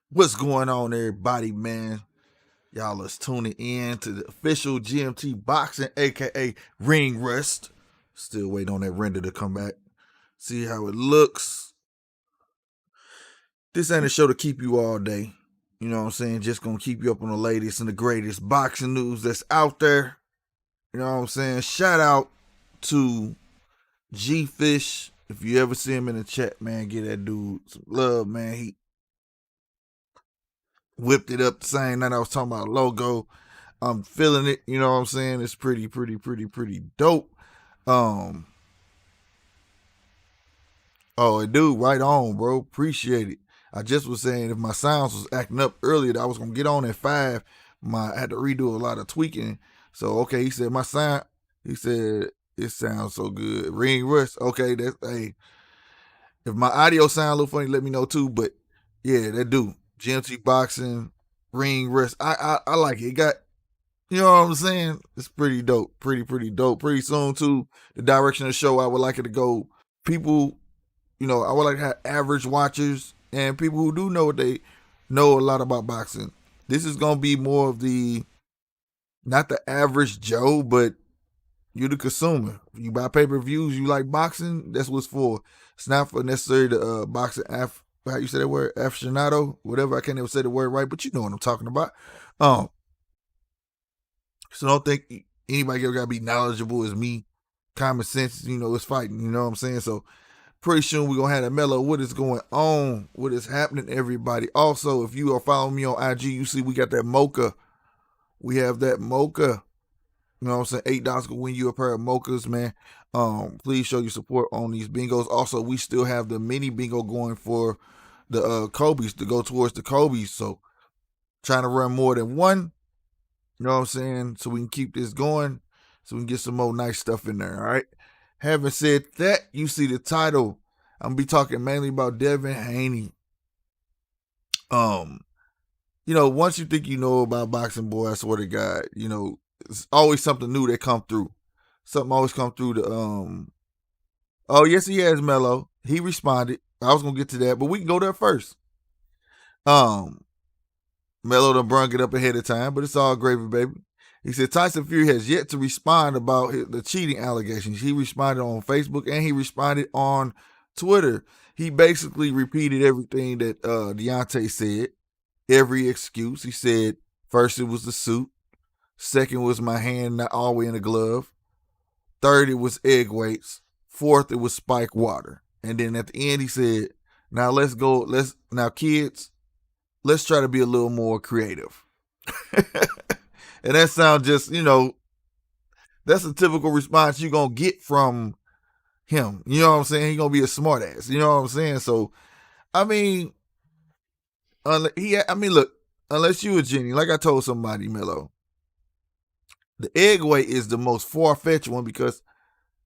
What's going on, everybody, man? Y'all is tuning in to the official GMT Boxing, aka Ring Rust. Still waiting on that render to come back. See how it looks. This ain't a show to keep you all day. You know what I'm saying? Just gonna keep you up on the latest and the greatest boxing news that's out there. You know what I'm saying? Shout out to G Fish. If you ever see him in the chat, man, get that dude some love, man. He whipped it up the same night I was talking about logo. I'm feeling it, you know what I'm saying? It's pretty dope. Oh, dude, right on, bro. Appreciate it. I just was saying if my sounds was acting up earlier, that I was gonna get on at 5. I had to redo a lot of tweaking. So okay, he said my sound. He said it sounds so good. Ring Rust. Okay, that's hey. If my audio sound a little funny, let me know too. But yeah, that dude. GMT Boxing, Ring Rust. I like it. It got, you know what I'm saying? It's pretty dope. Pretty dope. Pretty soon too, the direction of the show, I would like it to go. People, I would like to have average watchers and people who do know what they know a lot about boxing. This is gonna be more of the not the average Joe, but you're the consumer. You buy pay-per-views, you like boxing, that's what it's for. It's not for necessarily the boxing how you say that word, aficionado, whatever. I can't ever say the word right, but you know what I'm talking about. So don't think anybody ever gotta be knowledgeable as me. Common sense, is fighting. You know what I'm saying? So pretty soon we're gonna have that mellow. What is going on? What is happening, everybody? Also, if you are following me on IG, you see we got that mocha. We have that mocha. You know what I'm saying? $8 can win you a pair of mochas, man. Please show your support on these bingos. Also, we still have the mini bingo going for the Kobe's to go towards the Kobe's. So trying to run more than one. You know what I'm saying? So we can keep this going. So we can get some more nice stuff in there. All right. Having said that, you see the title. I'm gonna be talking mainly about Devin Haney. Once you think you know about boxing, boy, I swear to God, it's always something new that come through. Something always come through the Oh, yes, he has, Mello. He responded. I was gonna get to that, but we can go there first. Mello done brung it up ahead of time, but it's all gravy, baby. He said Tyson Fury has yet to respond about the cheating allegations. He responded on Facebook and he responded on Twitter. He basically repeated everything that Deontay said, every excuse. He said first it was the suit, second was my hand not all the way in the glove, third it was egg weights, fourth it was spike water, and then at the end he said, "Now let's go. Now kids, let's try to be a little more creative. And that sounds just, that's a typical response you're going to get from him. You know what I'm saying? He's going to be a smart ass. You know what I'm saying? So, I mean, look, unless you a genie, like I told somebody, Mello, the egg weight is the most far-fetched one because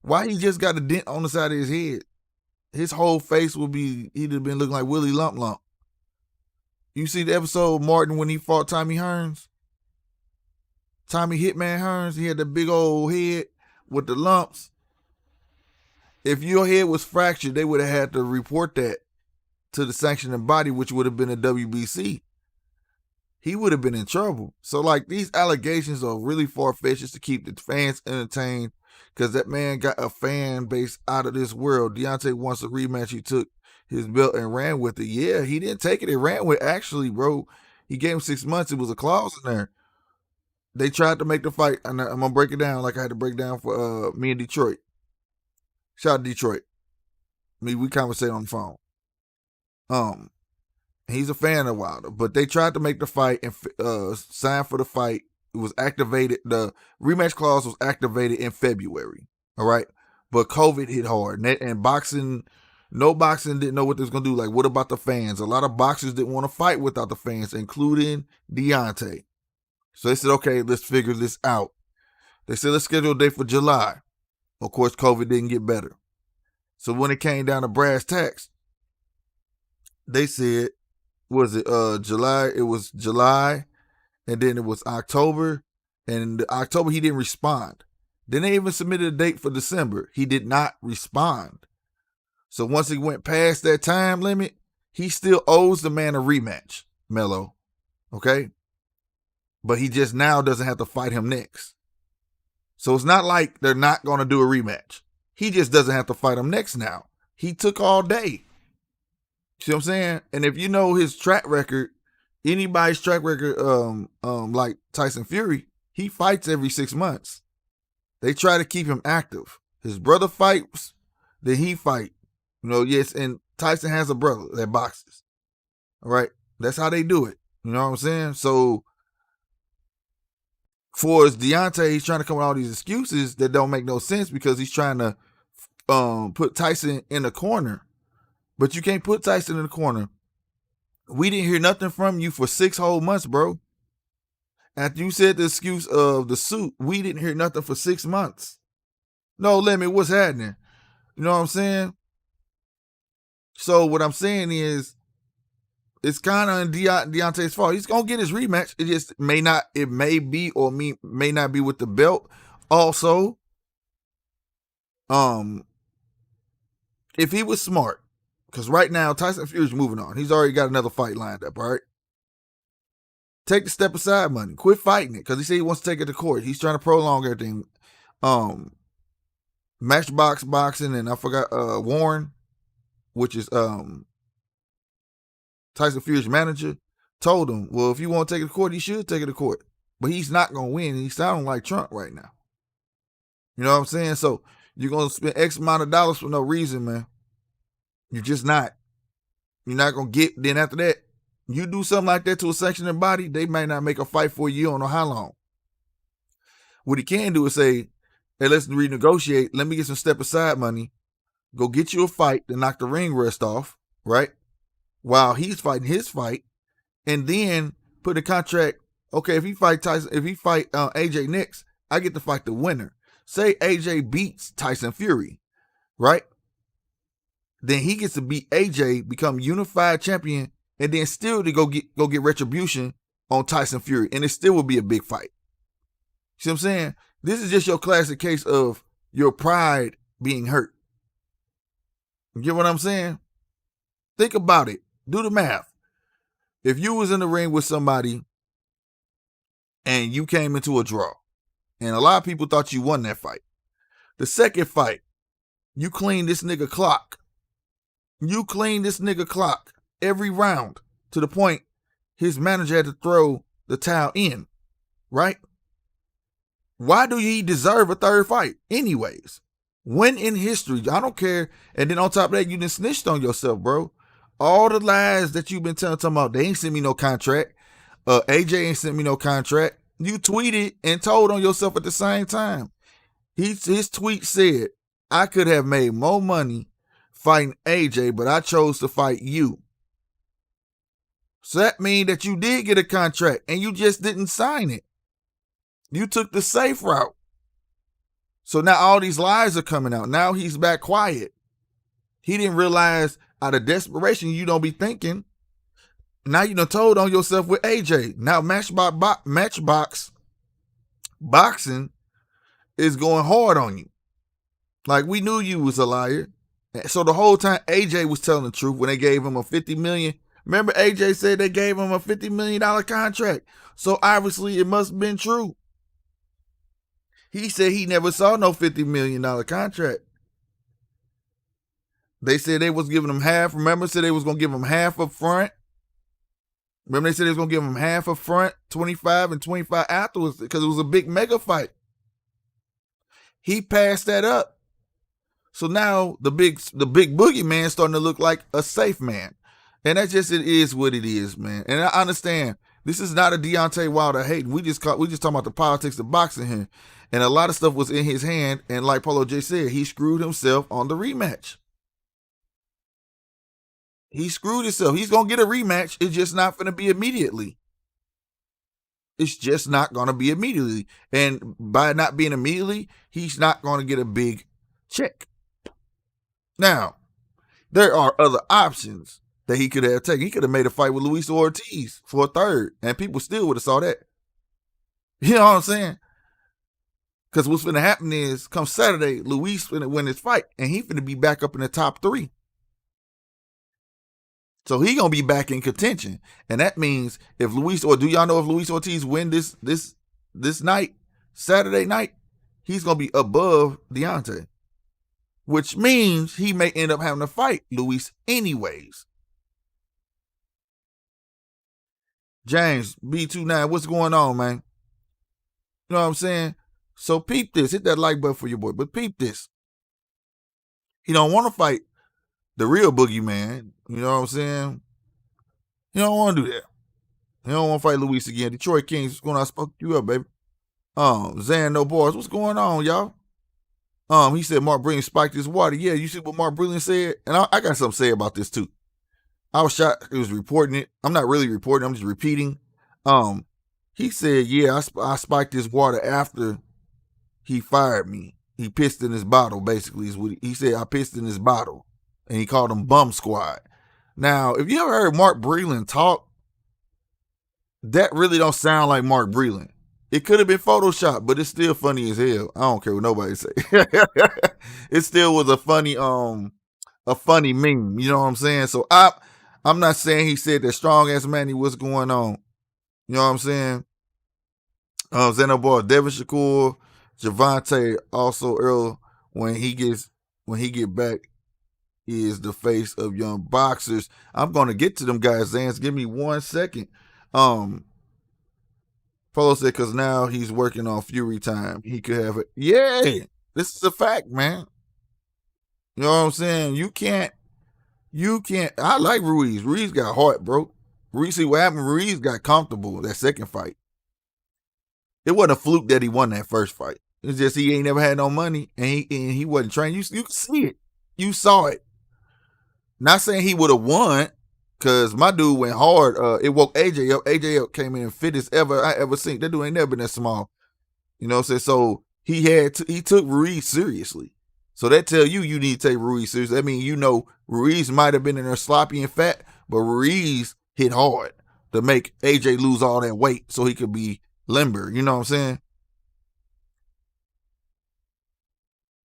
why he just got a dent on the side of his head? His whole face he'd have been looking like Willie Lump Lump. You see the episode Martin when he fought Tommy Hearns? Tommy Hitman Hearns, he had the big old head with the lumps. If your head was fractured, they would have had to report that to the sanctioning body, which would have been a WBC. He would have been in trouble. So, like, these allegations are really far-fetched to keep the fans entertained because that man got a fan base out of this world. Deontay wants a rematch. He took his belt and ran with it. Yeah, he didn't take it. He ran with it. Actually, bro, he gave him 6 months. It was a clause in there. They tried to make the fight, and I'm going to break it down like I had to break down for me and Detroit. Shout out to Detroit. We conversate on the phone. He's a fan of Wilder, but they tried to make the fight and sign for the fight. It was activated. The rematch clause was activated in February. All right, but COVID hit hard, and boxing, no boxing didn't know what they was gonna do. Like, what about the fans? A lot of boxers didn't want to fight without the fans, including Deontay. So they said, okay, let's figure this out. They said, let's schedule a date for July. Of course, COVID didn't get better. So when it came down to brass tacks, they said, was it July? It was July, and then it was October. And in October, he didn't respond. Then they even submitted a date for December. He did not respond. So once he went past that time limit, he still owes the man a rematch, Mello. Okay? But he just now doesn't have to fight him next. So it's not like they're not going to do a rematch. He just doesn't have to fight him next now. He took all day. See what I'm saying? And if you know his track record, anybody's track record, like Tyson Fury, he fights every 6 months. They try to keep him active. His brother fights, then he fight. Yes, and Tyson has a brother that boxes. All right? That's how they do it. You know what I'm saying? So, for Deontay, he's trying to come with all these excuses that don't make no sense because he's trying to put Tyson in a corner. But you can't put Tyson in the corner. We didn't hear nothing from you for 6 whole months, bro. After you said the excuse of the suit, we didn't hear nothing for 6 months. No limit, what's happening? You know what I'm saying? So what I'm saying is, it's kind of Deontay's fault. He's going to get his rematch. It just may not be with the belt. Also, if he was smart, because right now, Tyson Fury's moving on. He's already got another fight lined up, all right? Take the step aside money. Quit fighting it, because he said he wants to take it to court. He's trying to prolong everything. Matchbox Boxing, and I forgot, Warren, which is Tyson Fury's manager, told him, well, if you want to take it to court, he should take it to court. But he's not going to win. He's sounding like Trump right now. You know what I'm saying? So you're going to spend X amount of dollars for no reason, man. You're just not. You're not going to get. Then after that, you do something like that to a sanctioning body, they might not make a fight for you. You don't know how long. What he can do is say, hey, let's renegotiate. Let me get some step aside money. Go get you a fight to knock the ring rust off, right? While he's fighting his fight. And then put a contract. Okay, if he fight AJ next, I get to fight the winner. Say AJ beats Tyson Fury, right? Then he gets to beat AJ, become unified champion, and then still to go get retribution on Tyson Fury. And it still will be a big fight. See what I'm saying? This is just your classic case of your pride being hurt. You get what I'm saying? Think about it. Do the math. If you was in the ring with somebody and you came into a draw, and a lot of people thought you won that fight. The second fight, you cleaned this nigga clock. You cleaned this nigga clock every round to the point his manager had to throw the towel in, right? Why do he deserve a third fight anyways? When in history, I don't care. And then on top of that, you done snitched on yourself, bro. All the lies that you've been talking about, they ain't sent me no contract. AJ ain't sent me no contract. You tweeted and told on yourself at the same time. His tweet said, I could have made more money fighting AJ, but I chose to fight you. So that means that you did get a contract and you just didn't sign it. You took the safe route. So now all these lies are coming out. Now he's back quiet. He didn't realize out of desperation, you don't be thinking. Now you done told on yourself with AJ. Now Matchbox boxing is going hard on you. Like, we knew you was a liar. So the whole time AJ was telling the truth when they gave him a $50 million. Remember AJ said they gave him a $50 million contract. So obviously it must have been true. He said he never saw no $50 million contract. They said they was giving him half. Remember, said they was going to give him half up front. Remember, they said they was going to give him half up front, 25 and 25 afterwards, because it was a big mega fight. He passed that up. So now the big boogeyman starting to look like a safe man. And that just, it is what it is, man. And I understand this is not a Deontay Wilder hate. We just talking about the politics of boxing here. And a lot of stuff was in his hand. And like Polo J said, he screwed himself on the rematch. He screwed himself. He's going to get a rematch. It's just not going to be immediately. It's just not going to be immediately. And by not being immediately, he's not going to get a big check. Now, there are other options that he could have taken. He could have made a fight with Luis Ortiz for a third, and people still would have saw that. You know what I'm saying? Because what's going to happen is, come Saturday, Luis going to win his fight, and he's going to be back up in the top 3. So he going to be back in contention. And that means do y'all know if Luis Ortiz win this night, Saturday night, he's going to be above Deontay. Which means he may end up having to fight Luis anyways. James, B29, what's going on, man? You know what I'm saying? So peep this. Hit that like button for your boy. But peep this. He don't want to fight the real boogeyman. You know what I'm saying? He don't want to do that. He don't want to fight Luis again. Detroit Kings, what's going on? I spoke you up, baby. Zan No Boys, what's going on, y'all? He said Mark Breland spiked his water. Yeah, you see what Mark Breland said? And I got something to say about this too. I was shocked he was reporting it. I'm not really reporting, I'm just repeating. He said, yeah, I spiked his water after he fired me. He pissed in his bottle, basically, is what he said. I pissed in his bottle. And he called him Bum Squad. Now, if you ever heard Mark Breland talk, that really don't sound like Mark Breland. It could have been Photoshop, but it's still funny as hell. I don't care what nobody say. It still was a funny meme. You know what I'm saying? So I'm not saying he said that strong ass Manny, what's going on. You know what I'm saying? Zeno Boy, Devin Shakur, Javante, also Earl, when he get back, is the face of young boxers. I'm gonna get to them guys, Zans. Give me 1 second. Polo said, because now he's working on Fury time. He could have it. Yeah, this is a fact, man. You know what I'm saying? You can't. I like Ruiz. Ruiz got heart, bro. Ruiz, see what happened? Ruiz got comfortable that second fight. It wasn't a fluke that he won that first fight. It's just he ain't never had no money, and he wasn't trained. You can see it. You saw it. Not saying he would have won, because my dude went hard. It woke AJ up. AJ came in fittest I ever seen. That dude ain't never been that small. You know what I'm saying? So he took Ruiz seriously. So that tell you need to take Ruiz seriously. I mean, Ruiz might have been in there sloppy and fat, but Ruiz hit hard to make AJ lose all that weight so he could be limber. You know what I'm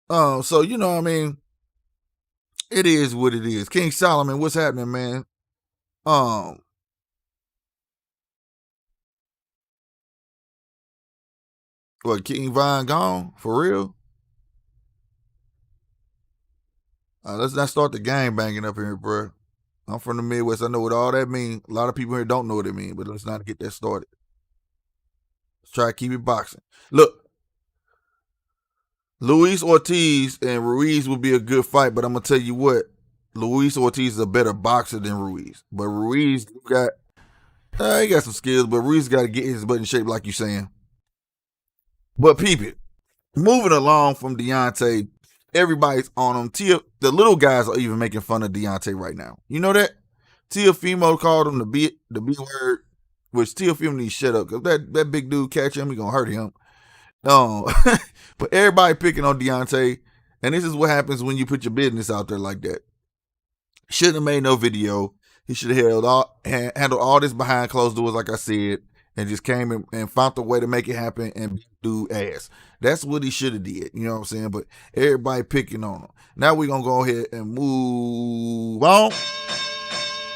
saying? So you know what I mean? It is what it is. King Solomon, what's happening, man? What, King Von gone? For real? Let's not start the gang banging up here, bro. I'm from the Midwest. I know what all that means. A lot of people here don't know what it means, but let's not get that started. Let's try to keep it boxing. Look, Luis Ortiz and Ruiz would be a good fight, but I'm going to tell you what. Luis Ortiz is a better boxer than Ruiz, but Ruiz got he got some skills, but Ruiz got to get his butt in shape, like you saying. But peep it. Moving along from Deontay, everybody's on him. The little guys are even making fun of Deontay right now. You know that? Teofimo called him the B word, which Teofimo needs to shut up because that big dude catch him, he gonna hurt him. But everybody picking on Deontay, and this is what happens when you put your business out there like that. Shouldn't have made no video. He should have handled all this behind closed doors, like I said, and just came and found a way to make it happen and do ass. That's what he should have did. You know what I'm saying? But everybody picking on him. Now we're gonna go ahead and move on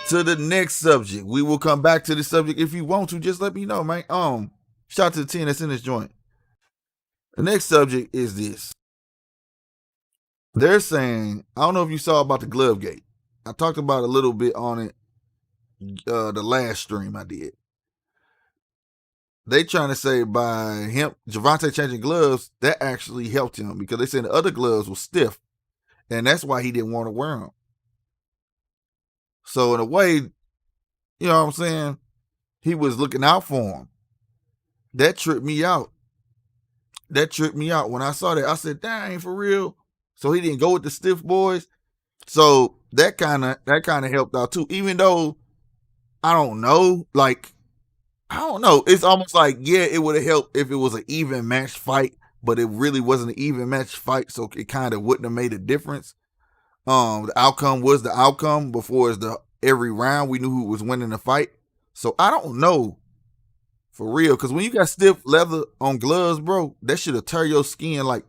to the next subject. We will come back to the subject if you want to. Just let me know, man. Shout out to the team that's in this joint. The next subject is this. They're saying, I don't know if you saw about the glove gate. I talked about a little bit on it the last stream I did. They trying to say by him, Gervonta changing gloves, that actually helped him because they said the other gloves were stiff, and that's why he didn't want to wear them. So in a way, you know what I'm saying, he was looking out for him. That tripped me out. When I saw that, I said, dang, for real? So he didn't go with the stiff boys? So that kind of helped out too, even though I don't know. It's almost like, yeah, it would have helped if it was an even match fight, but it really wasn't an even match fight, so it kind of wouldn't have made a difference. The outcome was the outcome before every round we knew who was winning the fight. So I don't know, for real, because when you got stiff leather on gloves, bro, that should have tear your skin like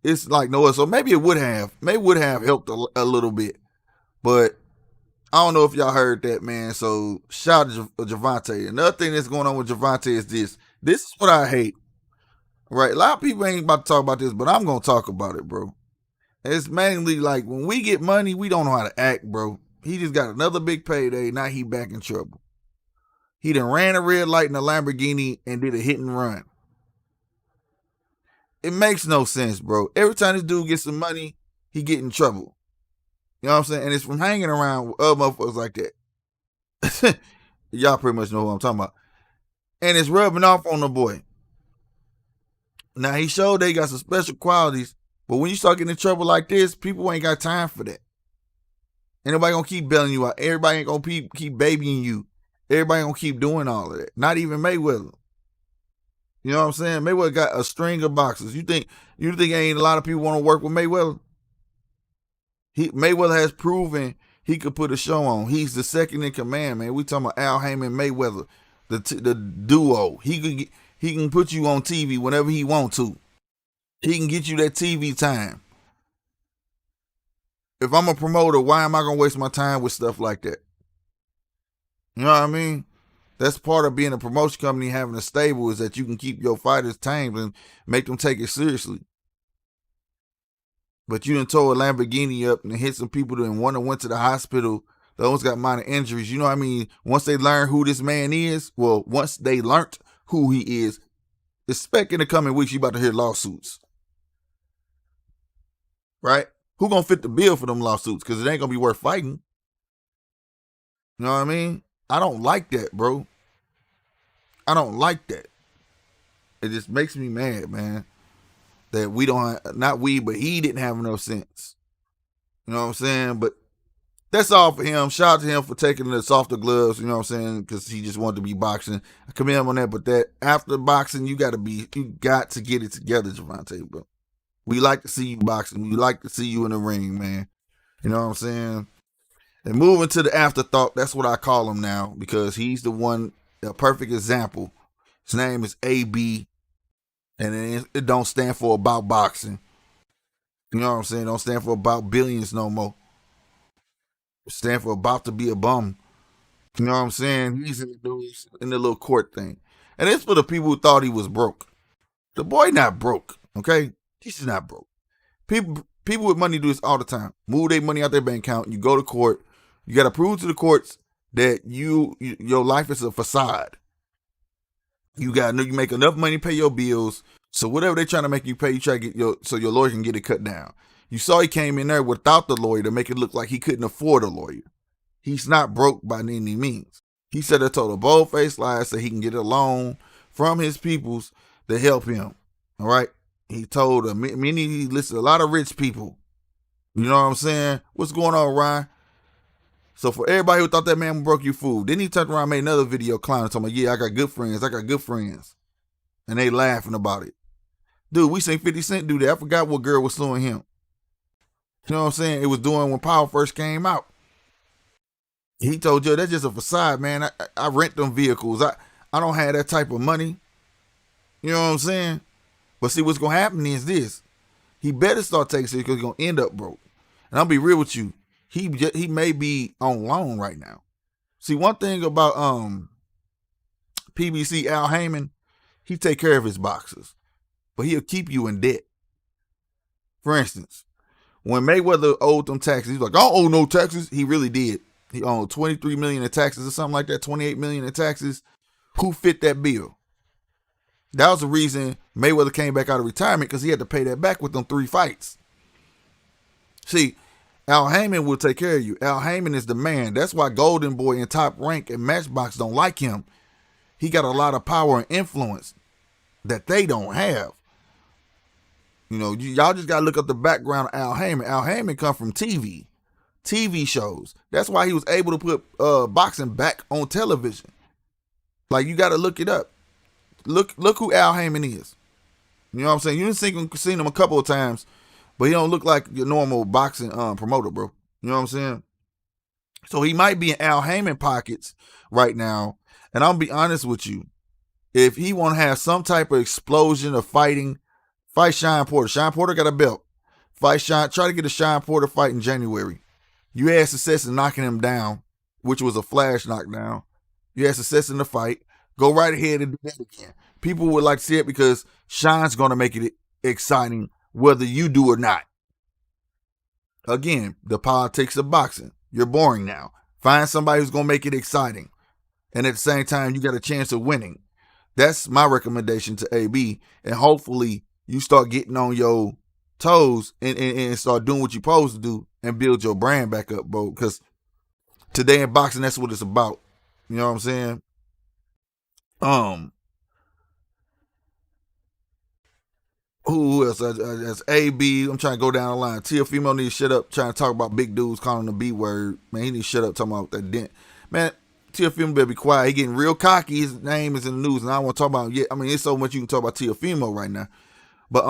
it's like no other. So maybe it would have helped a little bit, but I don't know if y'all heard that, man. So shout out to Gervonta. Another thing that's going on with Gervonta is this. This is what I hate. Right? A lot of people ain't about to talk about this, but I'm gonna talk about it, bro. It's mainly like when we get money, we don't know how to act, bro. He just got another big payday. Now he back in trouble. He done ran a red light in a Lamborghini and did a hit and run. It makes no sense, bro. Every time this dude gets some money, he get in trouble. You know what I'm saying? And it's from hanging around with other motherfuckers like that. Y'all pretty much know who I'm talking about. And it's rubbing off on the boy. Now, he showed they got some special qualities, but when you start getting in trouble like this, people ain't got time for that. Ain't nobody gonna keep bailing you out. Everybody ain't gonna keep babying you. Everybody gonna keep doing all of that. Not even Mayweather. You know what I'm saying? Mayweather got a string of boxers. You think ain't a lot of people want to work with Mayweather? Mayweather has proven he could put a show on. He's the second in command, man. We talking about Al Heyman, Mayweather, the duo. He can put you on TV whenever he want to. He can get you that TV time. If I'm a promoter, why am I gonna waste my time with stuff like that? You know what I mean? That's part of being a promotion company, having a stable, is that you can keep your fighters tamed and make them take it seriously. But you done tore a Lamborghini up and hit some people that went to the hospital. Those got minor injuries. You know what I mean? Once they learn who this man is, once they learned who he is, expect in the coming weeks you about to hear lawsuits. Right? Who gonna fit the bill for them lawsuits? Because it ain't gonna be worth fighting. You know what I mean? I don't like that, bro. I don't like that. It just makes me mad, man. That we don't, not we, but he didn't have enough sense. You know what I'm saying? But that's all for him. Shout out to him for taking the softer gloves, you know what I'm saying? Because he just wanted to be boxing. I commend him on that. But that after boxing, you got to get it together, Gervonta, bro. We like to see you boxing. We like to see you in the ring, man. You know what I'm saying? And moving to the afterthought, that's what I call him now, because he's the one, a perfect example. His name is AB, and it don't stand for about boxing. You know what I'm saying? It don't stand for about billions no more. It stand for about to be a bum. You know what I'm saying? He's in the little court thing. And it's for the people who thought he was broke. The boy not broke, okay? He's just not broke. People with money do this all the time. Move their money out their bank account. You go to court. You got to prove to the courts that your life is a facade. You make enough money to pay your bills. So whatever they're trying to make you pay, you try to get so your lawyer can get it cut down. You saw he came in there without the lawyer to make it look like he couldn't afford a lawyer. He's not broke by any means. He said a total bold-faced lie so he can get a loan from his peoples to help him. All right. He told he listed a lot of rich people. You know what I'm saying? What's going on, Ryan? So for everybody who thought that man broke your food, then he turned around and made another video clowning, talking about, yeah, I got good friends. I got good friends. And they laughing about it. Dude, we seen 50 Cent do that. I forgot what girl was suing him. You know what I'm saying? It was doing when Power first came out. He told you that's just a facade, man. I rent them vehicles. I don't have that type of money. You know what I'm saying? But see, what's gonna happen is this: he better start taking serious because he's gonna end up broke. And I'll be real with you. He may be on loan right now. See, one thing about PBC Al Heyman, he take care of his boxers, but he'll keep you in debt. For instance, when Mayweather owed them taxes, he's like, I don't owe no taxes. He really did. He owed $23 million in taxes or something like that, $28 million in taxes. Who fit that bill? That was the reason Mayweather came back out of retirement, because he had to pay that back with them 3 fights. See, Al Heyman will take care of you. Al Heyman is the man. That's why Golden Boy and Top Rank and Matchbox don't like him. He got a lot of power and influence that they don't have. You know, y'all just got to look up the background of Al Heyman. Al Heyman come from TV shows. That's why he was able to put boxing back on television. Like, you got to look it up. Look who Al Heyman is. You know what I'm saying? You done seen him a couple of times, but he don't look like your normal boxing promoter, bro. You know what I'm saying? So he might be in Al Heyman pockets right now. And I'm gonna be honest with you. If he want to have some type of explosion of fighting, fight Sean Porter. Sean Porter got a belt. Try to get a Sean Porter fight in January. You had success in knocking him down, which was a flash knockdown. You had success in the fight. Go right ahead and do that again. People would like to see it because Sean's going to make it exciting whether you do or not. Again, the politics of boxing. You're boring now. Find somebody who's going to make it exciting. And at the same time, you got a chance of winning. That's my recommendation to AB. And hopefully you start getting on your toes and start doing what you're supposed to do and build your brand back up, bro. Because today in boxing, that's what it's about. You know what I'm saying? Who else? That's AB. I'm trying to go down the line. Tia Female needs to shut up trying to talk about big dudes calling the B word. Man, he needs to shut up talking about that dent. Man, Tia Female better be quiet. He getting real cocky. His name is in the news, and I don't want to talk about him yet. I mean, it's so much you can talk about Tia Female right now. But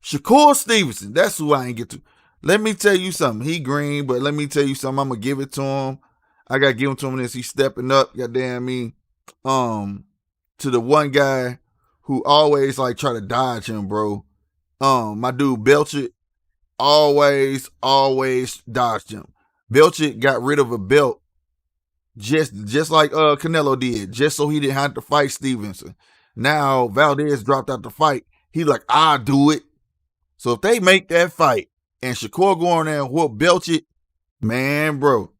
Shakur Stevenson, that's who I ain't get to. Let me tell you something. He green, but let me tell you something. I'm gonna give it to him. I gotta give him to him this. He's stepping up. Goddamn me. To the one guy who always like try to dodge him, bro. My dude Belchett always dodged him. Belchett got rid of a belt just like Canelo did, just so he didn't have to fight Stevenson. Now Valdez dropped out the fight. He's like, I'll do it. So if they make that fight and Shakur go on there and whoop Belchett, man, bro,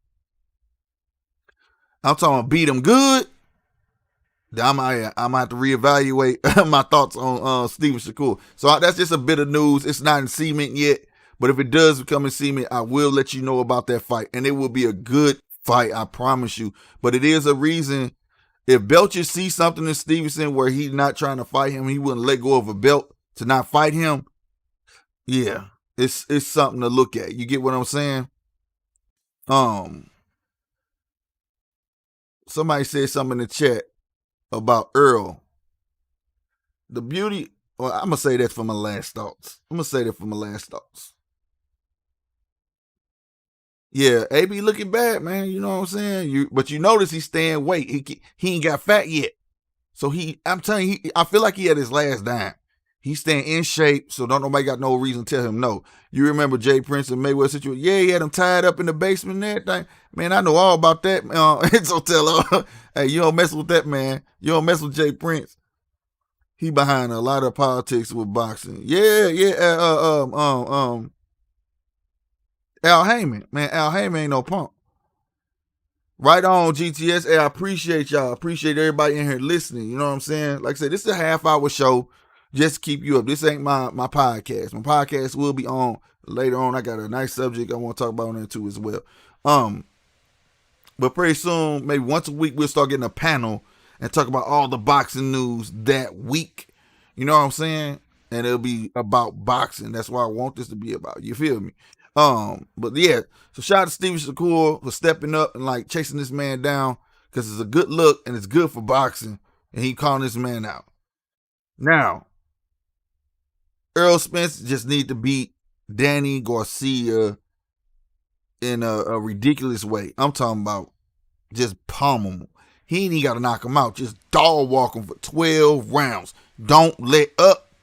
I'm talking about beat him good. I'm gonna have to reevaluate my thoughts on Steven Shakur. So that's just a bit of news. It's not in cement yet, but if it does become in cement, I will let you know about that fight, and it will be a good fight, I promise you. But it is a reason. If Belcher sees something in Stevenson where he's not trying to fight him, he wouldn't let go of a belt to not fight him. Yeah, it's something to look at. You get what I'm saying? Somebody said something in the chat about Earl. The beauty, well, I'm going to say that for my last thoughts. Yeah, AB looking bad, man. You know what I'm saying? But you notice he's staying weight. He ain't got fat yet. So I'm telling you, I feel like he had his last dime. He's staying in shape, so don't nobody got no reason to tell him no. You remember Jay Prince and Mayweather situation? Yeah, he had him tied up in the basement and everything. Man, I know all about that. So tell her, hey, you don't mess with that, man. You don't mess with Jay Prince. He behind a lot of politics with boxing. Yeah. Al Heyman, man. Al Heyman ain't no punk. Right on, GTS. Hey, I appreciate y'all. I appreciate everybody in here listening. You know what I'm saying? Like I said, this is a half-hour show. just to keep you up. This ain't my podcast. My podcast will be on later on. I got a nice subject I want to talk about on there too as well. Um, but pretty soon, maybe once a week, we'll start getting a panel and talk about all the boxing news that week. You know what I'm saying? And it'll be about boxing. That's why I want this to be about. You feel me? But yeah, so shout out to Steven Shakur for stepping up and like chasing this man down because it's a good look and it's good for boxing. And he calling this man out. Now, Earl Spence just need to beat Danny Garcia in a ridiculous way. I'm talking about just pummel him. He ain't even got to knock him out. Just dog walk him for 12 rounds. Don't let up.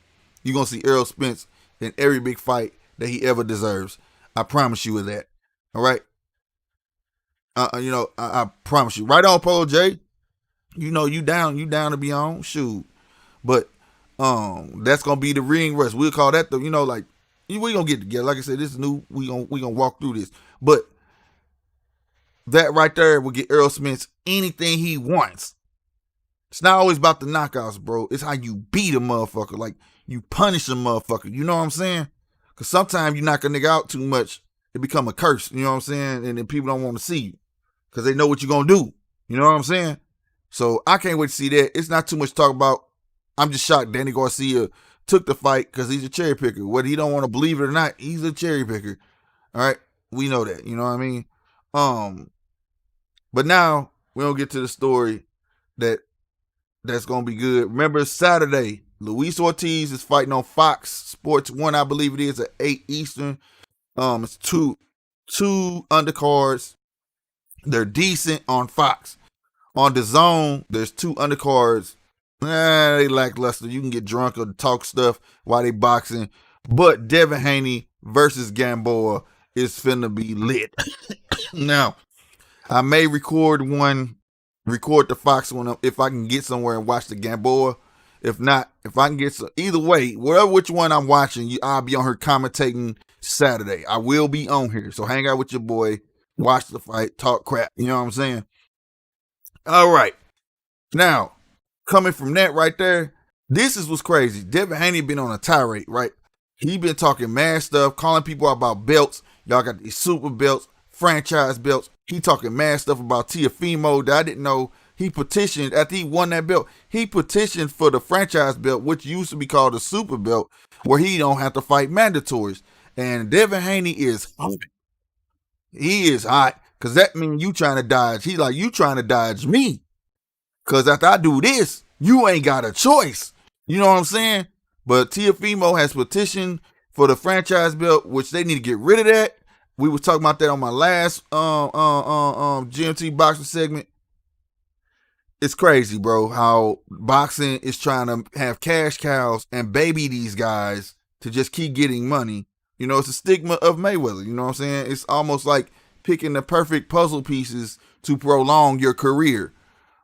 You're going to see Earl Spence in every big fight that he ever deserves. I promise you of that. All right? I promise you. Right on, Polo J. You know you down to be on. Shoot. But that's gonna be the ring rust. We'll call that we gonna get together. Like I said, this is new. We gonna walk through this. But that right there will get Earl Spence anything he wants. It's not always about the knockouts, bro. It's how you beat a motherfucker. Like you punish a motherfucker. You know what I'm saying? Cause sometimes you knock a nigga out too much, it become a curse. You know what I'm saying? And then people don't want to see you. Cause they know what you're gonna do. You know what I'm saying? So I can't wait to see that. It's not too much to talk about. I'm just shocked Danny Garcia took the fight because he's a cherry picker. Whether he don't want to believe it or not, he's a cherry picker. All right, we know that. You know what I mean? But now we don't get to the story that's gonna be good. Remember Saturday, Luis Ortiz is fighting on Fox Sports 1, I believe it is, at 8 Eastern. It's two undercards. They're decent on Fox. On the Zone, there's 2 undercards. They lackluster. You can get drunk or talk stuff while they boxing. But Devin Haney versus Gamboa is finna be lit. Now, I may record the Fox one if I can get somewhere and watch the Gamboa. If not, if I can get some, either way, which one I'm watching, I'll be on here commentating Saturday. I will be on here. So hang out with your boy, watch the fight, talk crap. You know what I'm saying? All right. Now, coming from that right there, this is what's crazy. Devin Haney been on a tirade, right? He been talking mad stuff, calling people out about belts. Y'all got these super belts, franchise belts. He talking mad stuff about Teofimo that I didn't know. He petitioned, after he won that belt, he petitioned for the franchise belt, which used to be called the super belt, where he don't have to fight mandatories. And Devin Haney is hot. He is hot, because that means you trying to dodge. He like, you trying to dodge me. Because after I do this, you ain't got a choice. You know what I'm saying? But Teofimo has petitioned for the franchise belt, which they need to get rid of that. We were talking about that on my last GMT boxing segment. It's crazy, bro, how boxing is trying to have cash cows and baby these guys to just keep getting money. You know, it's a stigma of Mayweather. You know what I'm saying? It's almost like picking the perfect puzzle pieces to prolong your career.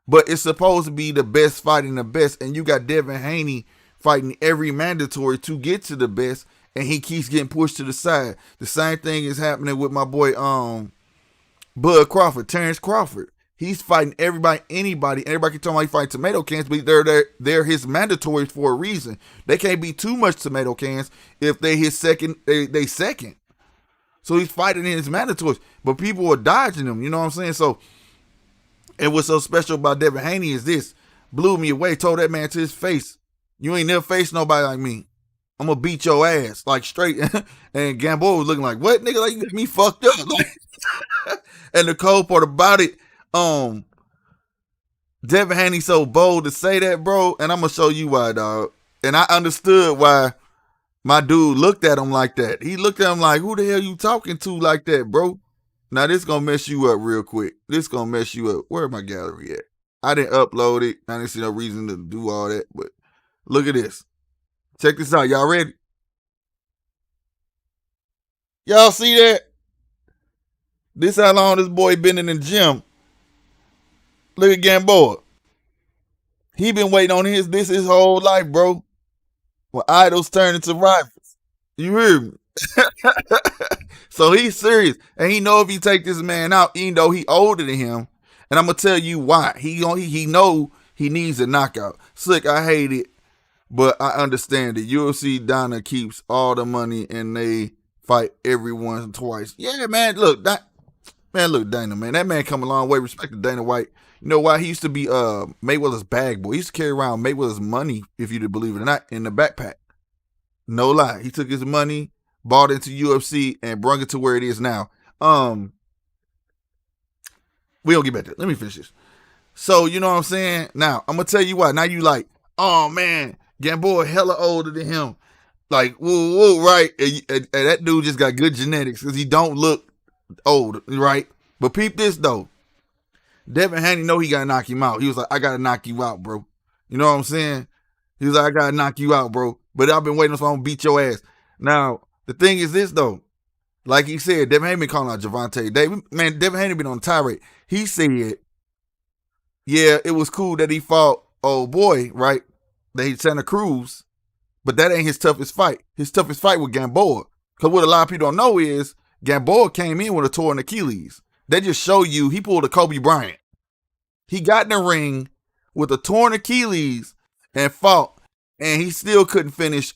But it's supposed to be the best fighting the best. And you got Devin Haney fighting every mandatory to get to the best. And he keeps getting pushed to the side. The same thing is happening with my boy Bud Crawford, Terrence Crawford. He's fighting everybody, anybody. Everybody can tell him he fighting tomato cans, but they're his mandatories for a reason. They can't be too much tomato cans if they his second, they second. So he's fighting in his mandatories. But people are dodging him, you know what I'm saying? So, and what's so special about Devin Haney is this. Blew me away, told that man to his face, you ain't never faced nobody like me. I'm gonna beat your ass, like straight. And Gamboa was looking like, what, nigga? Like, you got me fucked up. And the cold part about it, Devin Haney so bold to say that, bro. And I'm gonna show you why, dog. And I understood why my dude looked at him like that. He looked at him like, who the hell you talking to like that, bro? Now, this gonna mess you up real quick. This gonna mess you up. Where my gallery at? I didn't upload it. I didn't see no reason to do all that. But look at this. Check this out. Y'all ready? Y'all see that? This how long this boy been in the gym. Look at Gamboa. He been waiting on this his whole life, bro. When idols turn into rivals. You hear me? So he's serious. And he know if he take this man out, even though he older than him. And I'm going to tell you why. He know he needs a knockout. Slick, I hate it. But I understand that UFC Dana keeps all the money and they fight everyone twice. Yeah, man. Look, Dana, man. That man come a long way. Respect to Dana White. You know why? He used to be Mayweather's bag boy. He used to carry around Mayweather's money, if you believe it or not, in the backpack. No lie. He took his money, bought into UFC, and brought it to where it is now. We don't get back to it. Let me finish this. So, you know what I'm saying? Now, I'm going to tell you why. Now you like, oh, man, Gamboa hella older than him. Like, woo, woo, right? And that dude just got good genetics because he don't look old, right? But peep this, though. Devin Haney know he got to knock him out. He was like, I got to knock you out, bro. You know what I'm saying? He was like, I got to knock you out, bro. But I've been waiting so I'm going to beat your ass. Now, the thing is this, though. Like he said, Devin Haney been calling out Gervonta Davis. Man, Devin Haney been on tirade. He said, yeah, it was cool that he fought old boy, right? That he Santa Cruz, but that ain't his toughest fight. His toughest fight with Gamboa. Because what a lot of people don't know is Gamboa came in with a torn Achilles. They just show you he pulled a Kobe Bryant. He got in the ring with a torn Achilles and fought, and he still couldn't finish.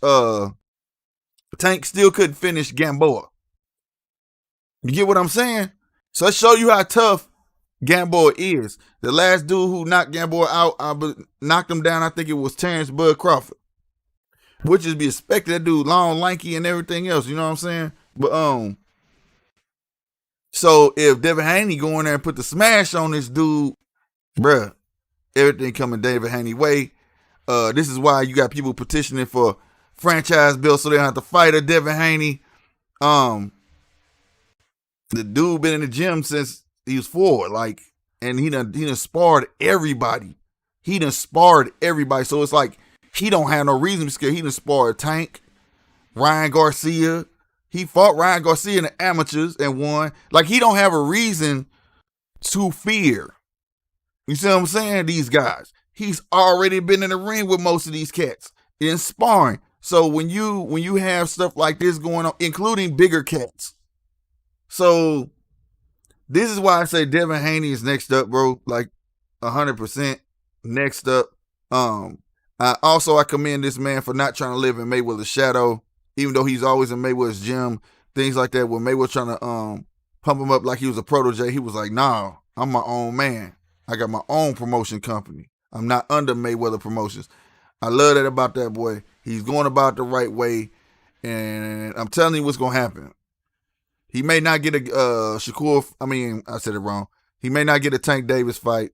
Tank still couldn't finish Gamboa. You get what I'm saying? So let's show you how tough Gamboa is. The last dude who knocked Gamboa out, knocked him down, I think it was Terrence Bud Crawford. Which is be expected. That dude long, lanky, and everything else. You know what I'm saying? But so if Devin Haney go in there and put the smash on this dude, bruh, everything coming Devin Haney way. This is why you got people petitioning for franchise bills so they don't have to fight a Devin Haney. The dude been in the gym since he was 4, like, and he done sparred everybody. He done sparred everybody. So it's like he don't have no reason to be scared. He done sparred Tank, Ryan Garcia. He fought Ryan Garcia in the amateurs and won. Like, he don't have a reason to fear. You see what I'm saying? These guys. He's already been in the ring with most of these cats in sparring. So when you have stuff like this going on, including bigger cats. So this is why I say Devin Haney is next up, bro. Like 100% next up. I commend this man for not trying to live in Mayweather's shadow, even though he's always in Mayweather's gym, things like that. When Mayweather trying to pump him up like he was a protege, he was like, nah, I'm my own man. I got my own promotion company. I'm not under Mayweather Promotions. I love that about that boy. He's going about the right way, and I'm telling you what's going to happen. He may not get a Shakur. I said it wrong. He may not get a Tank Davis fight.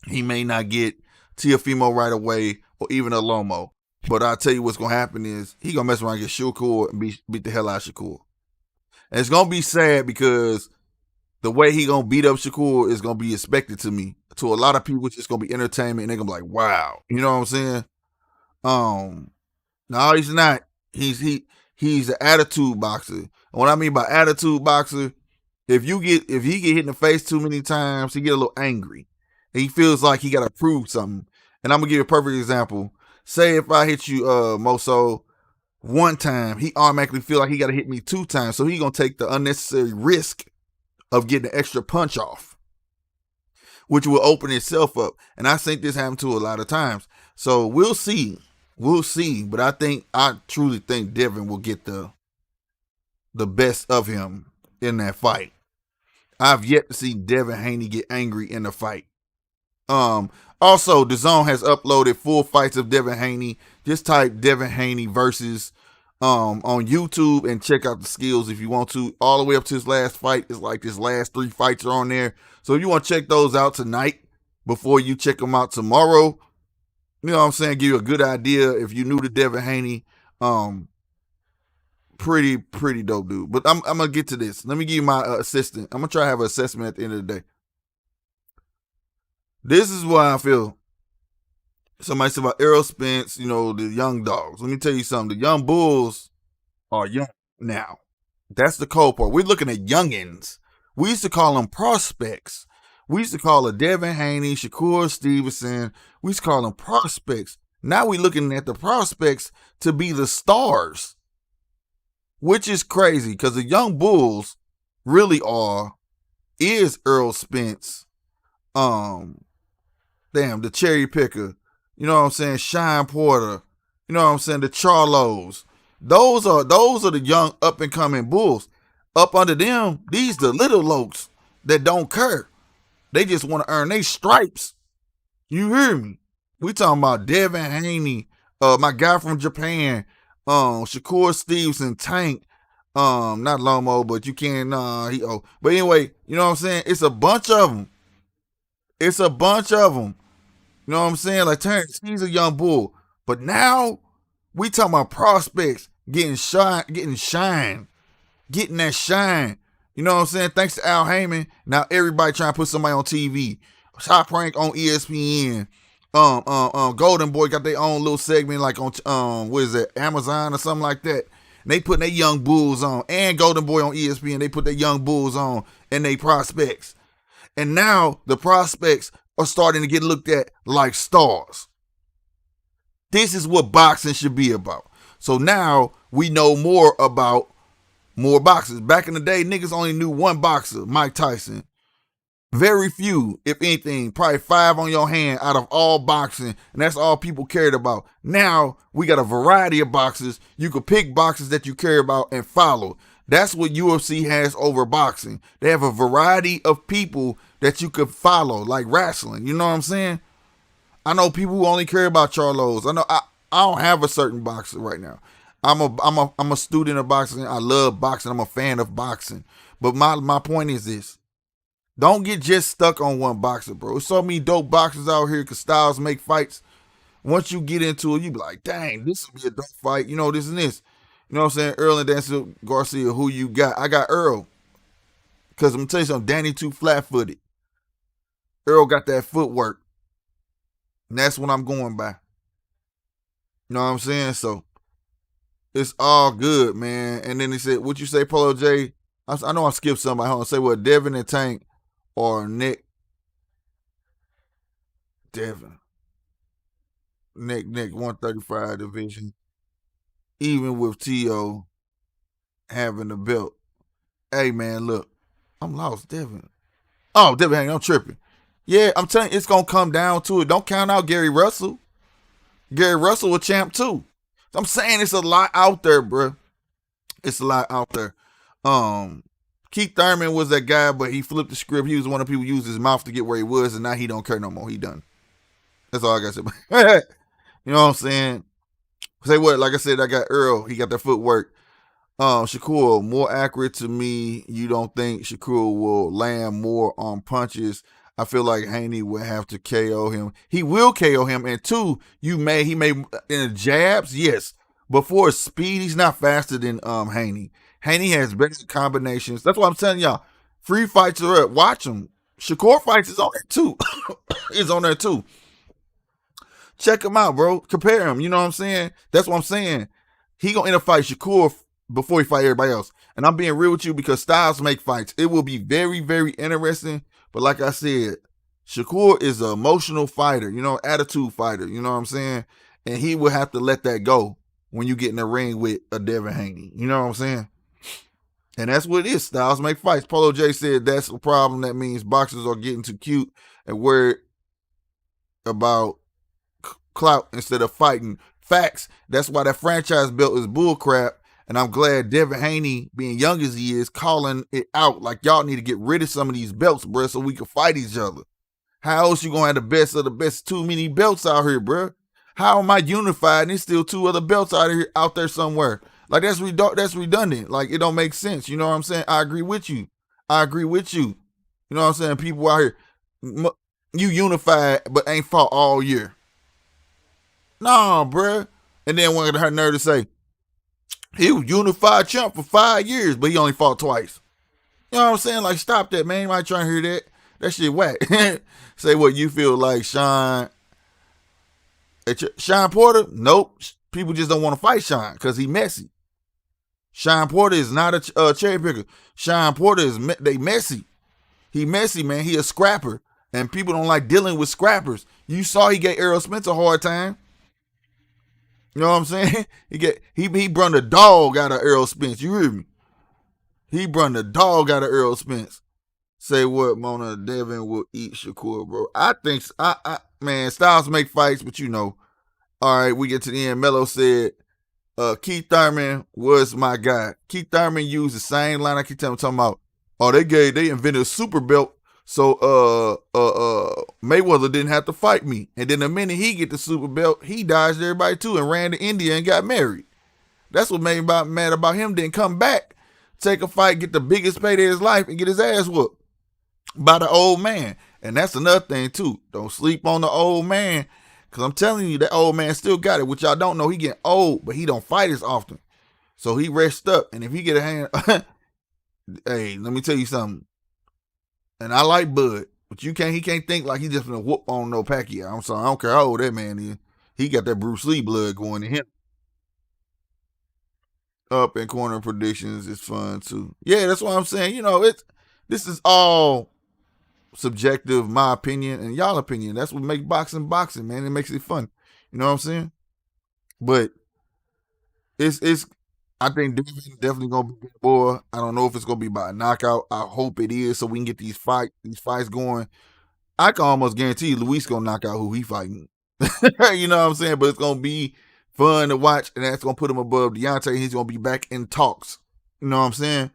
He may not get Teofimo right away or even a Lomo. But I'll tell you what's going to happen is he going to mess around and get Shakur and beat the hell out of Shakur. And it's going to be sad because the way he going to beat up Shakur is going to be expected to me. To a lot of people, it's just going to be entertainment and they're going to be like, wow. You know what I'm saying? No, he's not. He's an attitude boxer. And what I mean by attitude boxer, if he get hit in the face too many times, he get a little angry. And he feels like he got to prove something. And I'm going to give you a perfect example. Say if I hit you, Moso, 1 time, he automatically feel like he got to hit me 2 times. So he going to take the unnecessary risk of getting an extra punch off, which will open itself up. And I think this happened to a lot of times. So we'll see. We'll see. But I truly think Devin will get the best of him in that fight. I've yet to see Devin Haney get angry in the fight. Also, DAZN has uploaded full fights of Devin Haney. Just type Devin Haney versus on YouTube and check out the skills if you want to. All the way up to his last fight. It's like his last 3 fights are on there. So if you want to check those out tonight before you check them out tomorrow, you know what I'm saying, give you a good idea if you're new to Devin Haney. Pretty dope dude. But I'm going to get to this. Let me give you my assistant. I'm going to try to have an assessment at the end of the day. This is why I feel somebody said about Errol Spence, the young dogs. Let me tell you something. The young bulls are young now. That's the cold part. We're looking at youngins. We used to call them prospects. We used to call it Devin Haney, Shakur Stevenson. We used to call them prospects. Now we're looking at the prospects to be the stars, which is crazy because the young bulls really is Errol Spence, the cherry picker, you know what I'm saying, Shine Porter, You know what I'm saying? The Charlos. Those are the young up and coming bulls. Up under them, these the little lokes that don't care. They just want to earn their stripes. You hear me? We talking about Devin Haney, my guy from Japan, Shakur Stevenson, Tank, not Lomo, but you can but anyway, you know what I'm saying? It's a bunch of them. It's a bunch of them. You know what I'm saying? Like Terrence, he's a young bull. But now we talking about prospects getting that shine. You know what I'm saying? Thanks to Al Heyman, now everybody trying to put somebody on TV. Top Rank on ESPN. Golden Boy got their own little segment like on what is it, Amazon or something like that. And they putting their young bulls on, and Golden Boy on ESPN. They put their young bulls on and they prospects. And now the prospects are starting to get looked at like stars. This is what boxing should be about. So now we know more about more boxers. Back in the day, niggas only knew one boxer, Mike Tyson. Very few, if anything, probably 5 on your hand out of all boxing, and that's all people cared about. Now we got a variety of boxers. You could pick boxers that you care about and follow. That's what UFC has over boxing. They have a variety of people that you could follow, like wrestling. You know what I'm saying? I know people who only care about Charlos. I don't have a certain boxer right now. I'm a student of boxing. I love boxing. I'm a fan of boxing. But my point is this. Don't get just stuck on one boxer, bro. There's so many dope boxers out here because styles make fights. Once you get into it, you be like, dang, this will be a dope fight. You know, this and this. You know what I'm saying? Earl and Daniel Garcia, who you got? I got Earl. Because I'm going to tell you something. Danny too flat-footed. Earl got that footwork. And that's what I'm going by. You know what I'm saying? So, it's all good, man. And then he said, what you say, Polo J? I know I skipped somebody. Hold on. Say what? Devin and Tank or Nick. Devin. Nick, 135 division. Even with T.O. having the belt. Hey, man, look. I'm lost, Devin. Oh, Devin, hang on, I'm tripping. Yeah, I'm telling you, it's going to come down to it. Don't count out Gary Russell. Gary Russell a champ, too. I'm saying it's a lot out there, bro. It's a lot out there. Keith Thurman was that guy, but he flipped the script. He was one of the people who used his mouth to get where he was, and now he don't care no more. He done. That's all I got to say. You know what I'm saying? Say what? Like I said, I got Earl. He got that footwork. Shakur, more accurate to me. You don't think Shakur will land more on punches? I feel like Haney will have to KO him. He will KO him. And 2, he may in the jabs, yes. But for speed, he's not faster than Haney. Haney has better combinations. That's what I'm telling y'all. Free fights are up. Watch them. Shakur fights is on there too. Is on there too. Check him out, bro. Compare him. You know what I'm saying? That's what I'm saying. He gonna end up fight Shakur before he fight everybody else. And I'm being real with you because styles make fights. It will be very, very interesting. But like I said, Shakur is an emotional fighter, you know, attitude fighter. You know what I'm saying? And he will have to let that go when you get in the ring with a Devin Haney. You know what I'm saying? And that's what it is. Styles make fights. Polo J said that's a problem. That means boxers are getting too cute and worried about clout instead of fighting. Facts. That's why that franchise belt is bullcrap. And I'm glad Devin Haney, being young as he is, calling it out. Like, y'all need to get rid of some of these belts, bro, so we can fight each other. How else you gonna have the best of the best? Too many belts out here, bro. How am I unified and there's still 2 other belts out there somewhere? Like, that's redundant. Like, it don't make sense. You know what I'm saying? I agree with you. You know what I'm saying? People out here, you unified but ain't fought all year. Nah, bruh. And then one of her nerve to say, he was unified champ for 5 years, but he only fought twice. You know what I'm saying? Like, stop that, man. You might try to hear that. That shit whack. Say what you feel like, Sean Porter? Nope. People just don't want to fight Sean because he messy. Sean Porter is not a cherry picker. Sean Porter is they messy. He messy, man. He a scrapper. And people don't like dealing with scrappers. You saw he gave Errol Spence a hard time. You know what I'm saying? He brung the dog out of Errol Spence. You hear me? He brung the dog out of Errol Spence. Say what, Mona Devin will eat Shakur, bro. I think man, styles make fights, but you know, All right, we get to the end. Melo said, Keith Thurman was my guy. Keith Thurman used the same line I keep talking about. Oh, they invented a super belt, so Mayweather didn't have to fight me. And then the minute he get the super belt, he dodged everybody too and ran to India and got married. That's what made me mad about him. Didn't come back, take a fight, get the biggest payday of his life, and get his ass whooped by the old man. And that's another thing too. Don't sleep on the old man. Cause I'm telling you, that old man still got it, which y'all don't know. He getting old, but he don't fight as often. So he rests up. And if he get a hand, hey, let me tell you something. And I like Bud, but he can't think like he just gonna whoop on no Pacquiao. I'm sorry, I don't care how old that man is. He got that Bruce Lee blood going in him. Up and corner predictions is fun too. Yeah, that's what I'm saying. This is all subjective, my opinion and y'all opinion. That's what makes boxing, man. It makes it fun. You know what I'm saying? But it's I think definitely gonna be Gamboa. I don't know if it's gonna be by a knockout. I hope it is, so we can get these fights going. I can almost guarantee Luis gonna knock out who he fighting. You know what I'm saying? But it's gonna be fun to watch, and that's gonna put him above Deontay. He's gonna be back in talks. You know what I'm saying?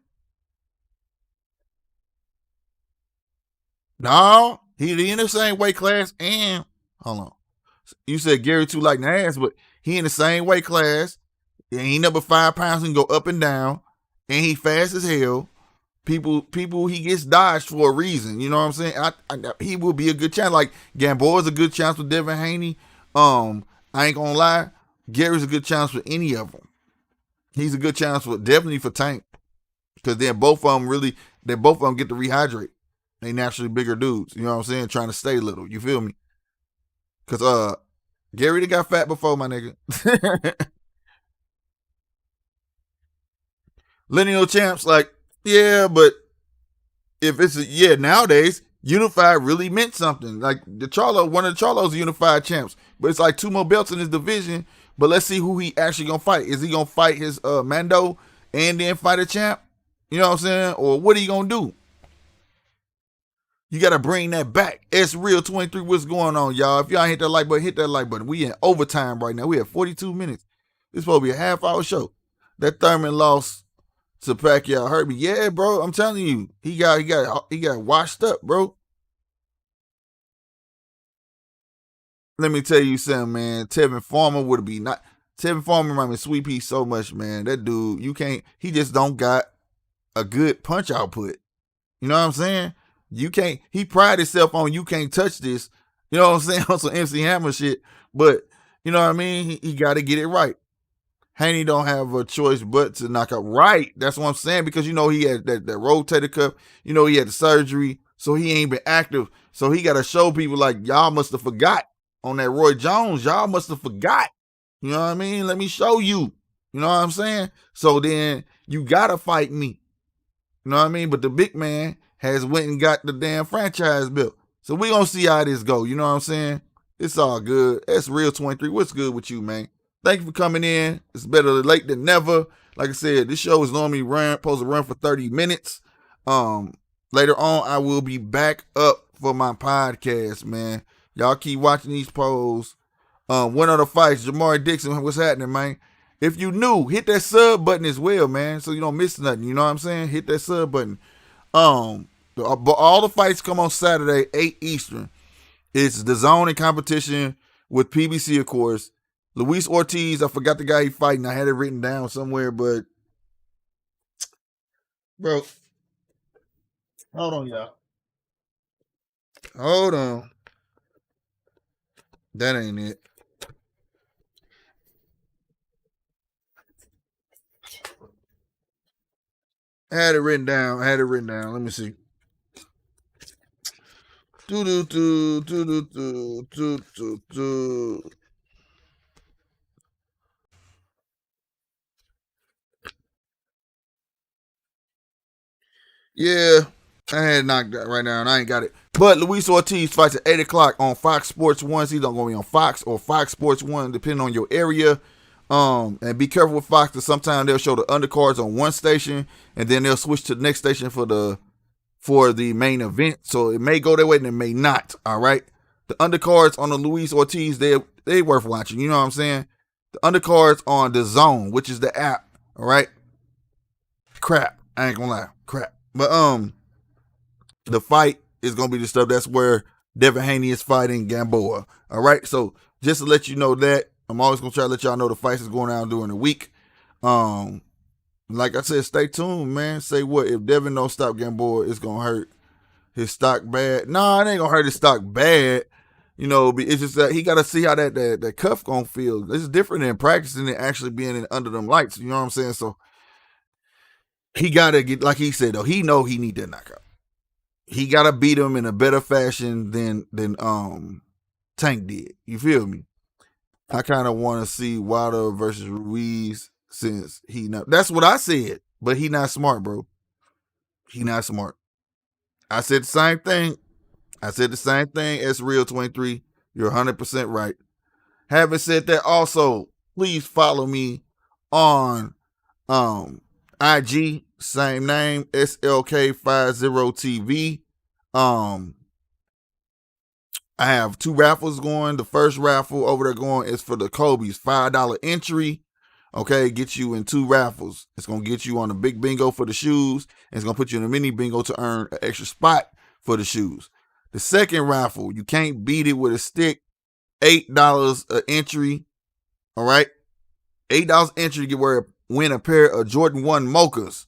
No, he in the same weight class. And hold on, you said Gary too like the ass, but he in the same weight class. And he number 5 pounds and go up and down, and he fast as hell. People, he gets dodged for a reason. You know what I'm saying? He will be a good chance. Like Gamboa is a good chance for Devin Haney. I ain't gonna lie, Gary's a good chance for any of them. He's a good chance for definitely for Tank, because then both of them get to rehydrate. They naturally bigger dudes. You know what I'm saying? Trying to stay little. You feel me? Because Gary they got fat before, my nigga. Lineal champs, like, yeah, but if it's nowadays, unified really meant something. Like one of the Charlo's unified champs, but it's like 2 more belts in his division. But let's see who he actually gonna fight. Is he gonna fight his Mando and then fight a champ? You know what I'm saying? Or what are you gonna do? You gotta bring that back. It's Real 23. What's going on, y'all? If y'all hit that like button, hit that like button. We in overtime right now. We have 42 minutes. It's supposed to be a half-hour show. That Thurman lost to Pacquiao hurt me. Yeah, bro. I'm telling you, he got washed up, bro. Let me tell you something, man. Tevin Farmer would be not. Tevin Farmer remind me of Sweet Pea so much, man. That dude, you can't. He just don't got a good punch output. You know what I'm saying? You can't. He pride himself on you can't touch this. You know what I'm saying? On some MC Hammer shit. But you know what I mean? He got to get it right. Haney don't have a choice but to knock out. Right. That's what I'm saying. Because he had that rotator cuff. He had the surgery. So he ain't been active. So he got to show people like, y'all must have forgot on that Roy Jones. Y'all must have forgot. You know what I mean? Let me show you. You know what I'm saying? So then you got to fight me. You know what I mean? But the big man has went and got the damn franchise built. So we gonna see how this go. You know what I'm saying? It's all good. That's Real 23. What's good with you, man? Thank you for coming in. It's better late than never. Like I said, this show is normally supposed to run for 30 minutes. Later on, I will be back up for my podcast, man. Y'all keep watching these polls. One of the fights, Jamari Dixon, what's happening, man? If you new, hit that sub button as well, man, so you don't miss nothing. You know what I'm saying? Hit that sub button. But all the fights come on Saturday, 8 Eastern. It's the zone in competition with PBC, of course. Luis Ortiz, I forgot the guy he fighting. I had it written down somewhere, but bro, hold on, y'all. Hold on. That ain't it. I had it written down. Let me see. Yeah, I had knocked that right now, and I ain't got it. But Luis Ortiz fights at 8 o'clock on Fox Sports 1. So he's going to be on Fox or Fox Sports 1, depending on your area. And be careful with Fox, because sometimes they'll show the undercards on one station, and then they'll switch to the next station for the main event. So it may go that way, and it may not. All right. The undercards on the Luis Ortiz, they worth watching. You know what I'm saying? The undercards on the Zone, which is the app. All right. Crap. I ain't gonna lie. Crap. But the fight is gonna be the stuff. That's where Devin Haney is fighting Gamboa. All right. So just to let you know that, I'm always gonna try to let y'all know the fights is going down during the week. Like I said, stay tuned, man. Say what if Devin don't stop Gamboa, it's gonna hurt his stock bad. Nah, it ain't gonna hurt his stock bad. You know, it's just that he got to see how that cuff gonna feel. This is different than practicing and actually being under them lights. You know what I'm saying? So he got to get, like he said though, he know he need that knockout. He got to beat him in a better fashion than Tank did. You feel me? I kind of want to see Wilder versus Ruiz since he not. That's what I said, but he not smart, bro. He not smart. I said the same thing. As Real 23. You're 100% right. Having said that, also, please follow me on IG, same name, SLK50TV. I have 2 raffles going. The first raffle over there going is for the Kobe's $5 entry. Okay, get you in 2 raffles. It's going to get you on the big bingo for the shoes. And it's going to put you in a mini bingo to earn an extra spot for the shoes. The second raffle, you can't beat it with a stick. $8 an entry. All right. $8 entry to win a pair of Jordan 1 mochas.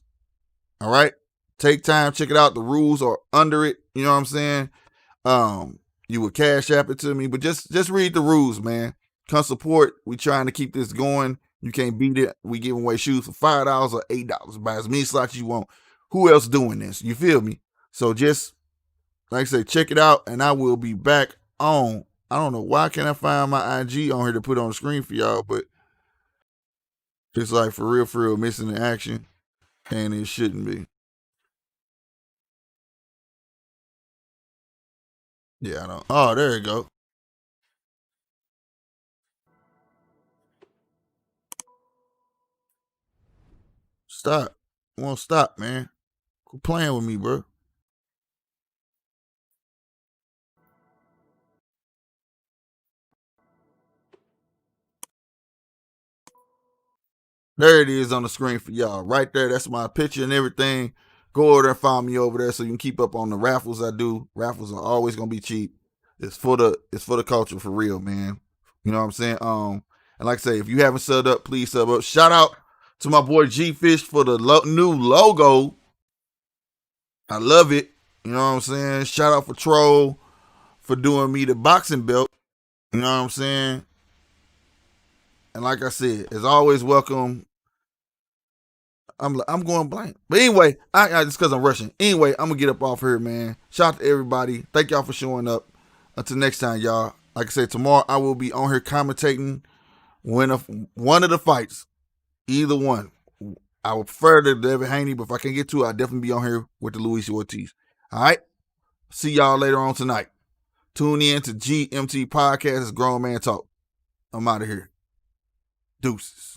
All right. Take time, check it out. The rules are under it. You know what I'm saying? You would cash app it to me, but just read the rules, man. Come support. We trying to keep this going. You can't beat it. We giving away shoes for $5 or $8. Buy as many slots you want. Who else doing this? You feel me? So just, like I say, check it out, and I will be back on. I don't know why can't I find my IG on here to put on the screen for y'all, but it's like for real, missing the action, and it shouldn't be. Yeah, I don't. Oh, there you go. Stop. Won't stop, man. Quit playing with me, bro. There it is on the screen for y'all. Right there. That's my picture and everything. Go over there and follow me over there so you can keep up on the raffles I do. Raffles are always gonna be cheap. It's for the culture for real, man. You know what I'm saying? And like I say, if you haven't subbed up, please sub up. Shout out to my boy G Fish for the new logo. I love it. You know what I'm saying? Shout out for Troll for doing me the boxing belt. You know what I'm saying? And like I said, as always, welcome. I'm going blank. But anyway, I just because I'm rushing. Anyway, I'm gonna get up off here, man. Shout out to everybody. Thank y'all for showing up. Until next time, y'all. Like I said, tomorrow I will be on here commentating one of the fights. Either one. I would prefer the Devin Haney, but if I can get to it, I'll definitely be on here with the Luis Ortiz. All right? See y'all later on tonight. Tune in to GMT Podcast. It's Grown Man Talk. I'm out of here. Deuces.